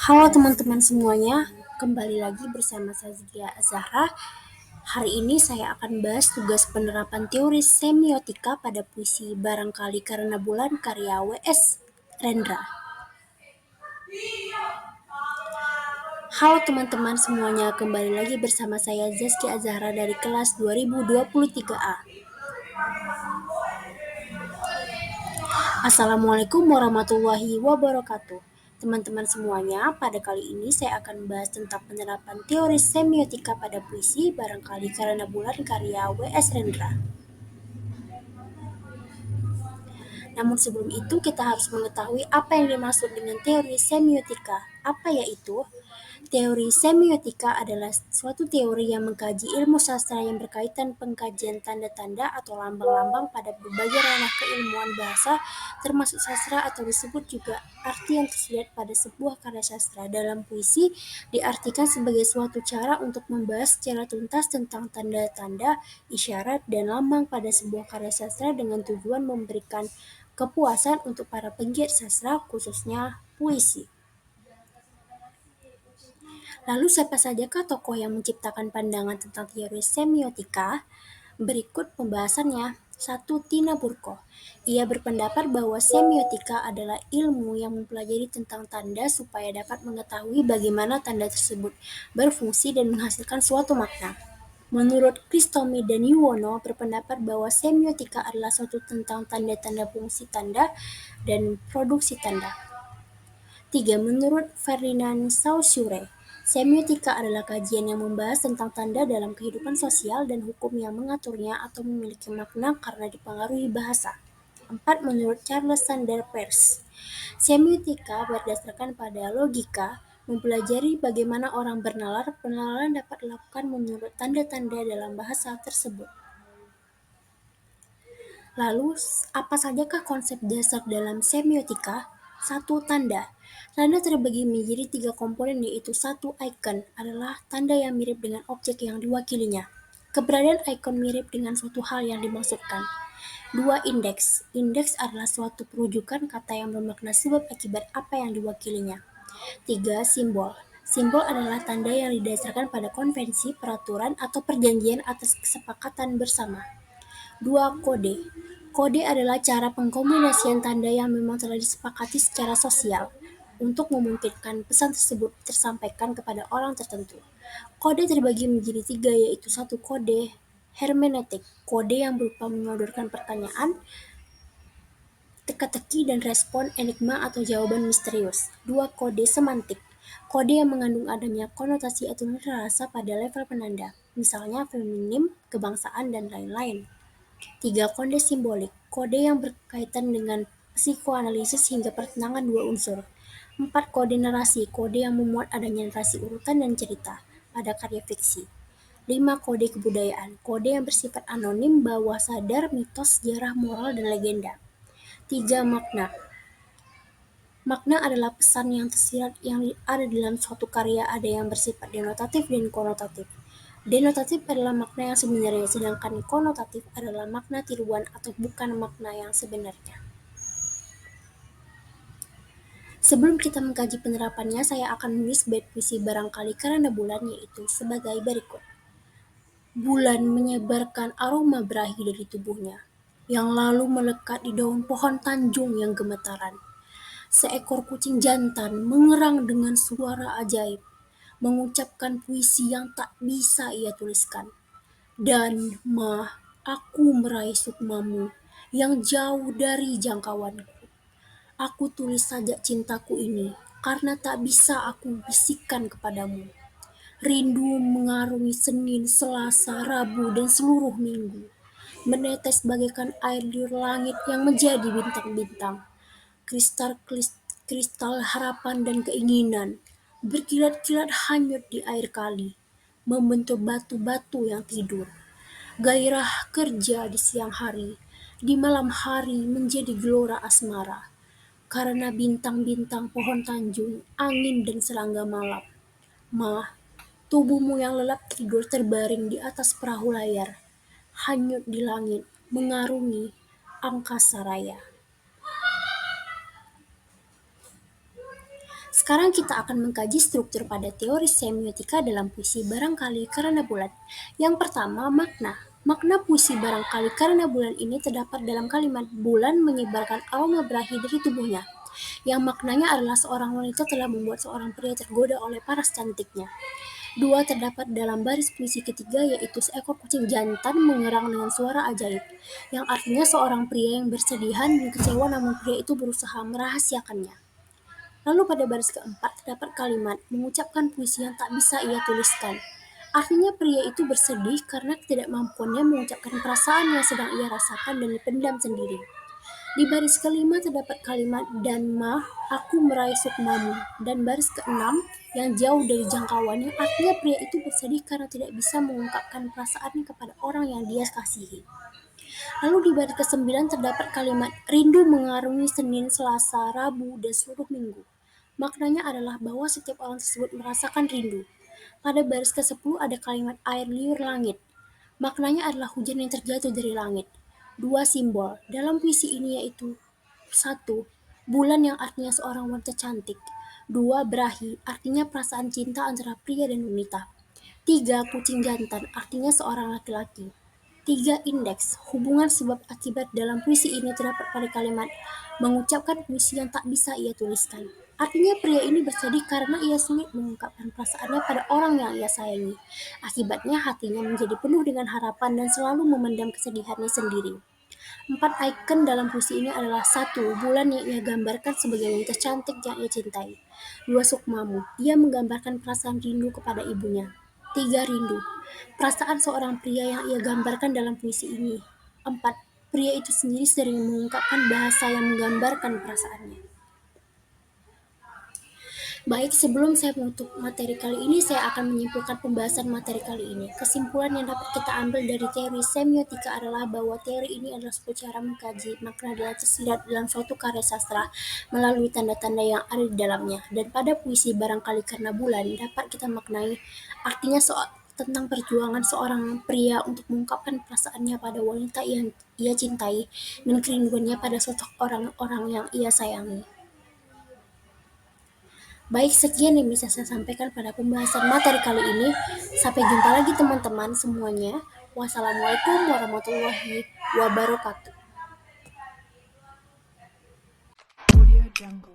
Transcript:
Halo teman-teman semuanya, kembali lagi bersama saya Zia Zahra. Hari ini saya akan bahas tugas penerapan teori semiotika pada puisi Barangkali Karena Bulan karya W.S. Rendra. Halo teman-teman semuanya, kembali lagi bersama saya Zaskia Azahra dari kelas 2023A. Assalamualaikum warahmatullahi wabarakatuh. Teman-teman semuanya, pada kali ini saya akan bahas tentang penerapan teori semiotika pada puisi Barangkali Karena Bulan karya W.S. Rendra. Namun sebelum itu kita harus mengetahui apa yang dimaksud dengan teori semiotika. Apa yaitu? Teori semiotika adalah suatu teori yang mengkaji ilmu sastra yang berkaitan pengkajian tanda-tanda atau lambang-lambang pada berbagai ranah keilmuan bahasa, termasuk sastra atau disebut juga arti yang tersirat pada sebuah karya sastra. Dalam puisi, diartikan sebagai suatu cara untuk membahas secara tuntas tentang tanda-tanda, isyarat, dan lambang pada sebuah karya sastra dengan tujuan memberikan kepuasan untuk para penggiat sastra, khususnya puisi. Lalu siapa sajakah tokoh yang menciptakan pandangan tentang teori semiotika? Berikut pembahasannya. 1. Tina Burko. Ia berpendapat bahwa semiotika adalah ilmu yang mempelajari tentang tanda supaya dapat mengetahui bagaimana tanda tersebut berfungsi dan menghasilkan suatu makna. Menurut Kristomi dan Yuwono berpendapat bahwa semiotika adalah suatu tentang tanda-tanda fungsi tanda dan produksi tanda. 3. Menurut Ferdinand Saussure, semiotika adalah kajian yang membahas tentang tanda dalam kehidupan sosial dan hukum yang mengaturnya atau memiliki makna karena dipengaruhi bahasa. 4. Menurut Charles Sanders Peirce, semiotika berdasarkan pada logika, mempelajari bagaimana orang bernalar. Penalaran dapat dilakukan menurut tanda-tanda dalam bahasa tersebut. Lalu, apa sajakah konsep dasar dalam semiotika? 1. Tanda. Tanda terbagi menjadi 3 komponen, yaitu 1. Icon adalah tanda yang mirip dengan objek yang diwakilinya. Keberadaan icon mirip dengan suatu hal yang dimaksudkan. 2. Indeks. Indeks adalah suatu perujukan kata yang bermakna sebab akibat apa yang diwakilinya. 3. Simbol. Simbol adalah tanda yang didasarkan pada konvensi, peraturan, atau perjanjian atas kesepakatan bersama. 2. Kode. Kode adalah cara pengkombinasian tanda yang memang telah disepakati secara sosial untuk memungkinkan pesan tersebut tersampaikan kepada orang tertentu. Kode terbagi menjadi 3, yaitu 1. Kode hermeneutik, kode yang berupa menyodorkan pertanyaan, teka-teki dan respon enigma atau jawaban misterius. 2. Kode semantik, kode yang mengandung adanya konotasi atau nuansa rasa pada level penanda, misalnya feminim, kebangsaan, dan lain-lain. 3. Kode simbolik, kode yang berkaitan dengan psikoanalisis hingga pertentangan dua unsur. 4. Kode narasi, kode yang memuat adanya narasi urutan dan cerita pada karya fiksi. 5. Kode kebudayaan, kode yang bersifat anonim, bawah sadar, mitos, sejarah, moral, dan legenda. 3. Makna. Makna adalah pesan yang tersirat yang ada dalam suatu karya, ada yang bersifat denotatif dan konotatif. Denotatif adalah makna yang sebenarnya, sedangkan konotatif adalah makna tiruan atau bukan makna yang sebenarnya. Sebelum kita mengkaji penerapannya, saya akan menulis bait puisi Barangkali Karena Bulan, yaitu sebagai berikut. Bulan menyebarkan aroma berahi dari tubuhnya, yang lalu melekat di daun pohon tanjung yang gemetaran. Seekor kucing jantan mengerang dengan suara ajaib, mengucapkan puisi yang tak bisa ia tuliskan. Dan, aku meraih sukmamu yang jauh dari jangkauanku. Aku tulis saja cintaku ini, karena tak bisa aku bisikkan kepadamu. Rindu mengarungi Senin, Selasa, Rabu, dan seluruh minggu. Menetes bagaikan air di langit yang menjadi bintang-bintang. Kristal harapan dan keinginan berkilat-kilat hanyut di air kali, membentuk batu-batu yang tidur. Gairah kerja di siang hari, di malam hari menjadi gelora asmara. Karena bintang-bintang pohon tanjung, angin dan serangga malam. Tubuhmu yang lelap tidur terbaring di atas perahu layar, hanyut di langit, mengarungi angkasa raya. Sekarang kita akan mengkaji struktur pada teori semiotika dalam puisi Barangkali Karena Bulan. Yang pertama, makna. Makna puisi Barangkali Karena Bulan ini terdapat dalam kalimat bulan menyebarkan aroma berahi dari tubuhnya, yang maknanya adalah seorang wanita telah membuat seorang pria tergoda oleh paras cantiknya. Dua, terdapat dalam baris puisi ketiga, yaitu seekor kucing jantan mengerang dengan suara ajaib, yang artinya seorang pria yang bersedihan dan kecewa namun pria itu berusaha merahasiakannya. Lalu pada baris keempat terdapat kalimat mengucapkan puisi yang tak bisa ia tuliskan. Artinya pria itu bersedih karena ketidakmampuannya mengucapkan perasaan yang sedang ia rasakan dan dipendam sendiri. Di baris kelima terdapat kalimat dan mah aku meraih sukmamu, dan baris keenam yang jauh dari jangkauannya artinya pria itu bersedih karena tidak bisa mengungkapkan perasaannya kepada orang yang dia kasihi. Lalu di baris ke-9 terdapat kalimat rindu mengarungi Senin, Selasa, Rabu, dan seluruh minggu. Maknanya adalah bahwa setiap orang tersebut merasakan rindu. Pada baris ke-10 ada kalimat air liur langit. Maknanya adalah hujan yang terjatuh dari langit. Dua simbol dalam puisi ini yaitu: satu, bulan yang artinya seorang wanita cantik. Dua, berahi, artinya perasaan cinta antara pria dan wanita. Tiga, kucing jantan, artinya seorang laki-laki. Tiga, indeks, hubungan sebab akibat dalam puisi ini terdapat pada kalimat mengucapkan puisi yang tak bisa ia tuliskan. Artinya pria ini bersedih karena ia sulit mengungkapkan perasaannya pada orang yang ia sayangi. Akibatnya hatinya menjadi penuh dengan harapan dan selalu memendam kesedihannya sendiri. Empat ikon dalam puisi ini adalah: satu, bulan yang ia gambarkan sebagai wanita cantik yang ia cintai. Dua, sukmamu, ia menggambarkan perasaan rindu kepada ibunya. Tiga, rindu, perasaan seorang pria yang ia gambarkan dalam puisi ini. Empat, pria itu sendiri sering mengungkapkan bahasa yang menggambarkan perasaannya. Baik, sebelum saya menutup materi kali ini, saya akan menyimpulkan pembahasan materi kali ini. Kesimpulan yang dapat kita ambil dari teori semiotika adalah bahwa teori ini adalah sebuah cara mengkaji makna yang tersirat dalam suatu karya sastra melalui tanda-tanda yang ada di dalamnya. Dan pada puisi Barangkali Karena Bulan dapat kita maknai artinya tentang perjuangan seorang pria untuk mengungkapkan perasaannya pada wanita yang ia cintai dan kerinduannya pada sosok orang-orang yang ia sayangi. Baik, sekian yang bisa saya sampaikan pada pembahasan materi kali ini. Sampai jumpa lagi teman-teman semuanya. Wassalamualaikum warahmatullahi wabarakatuh. Audio Jungle.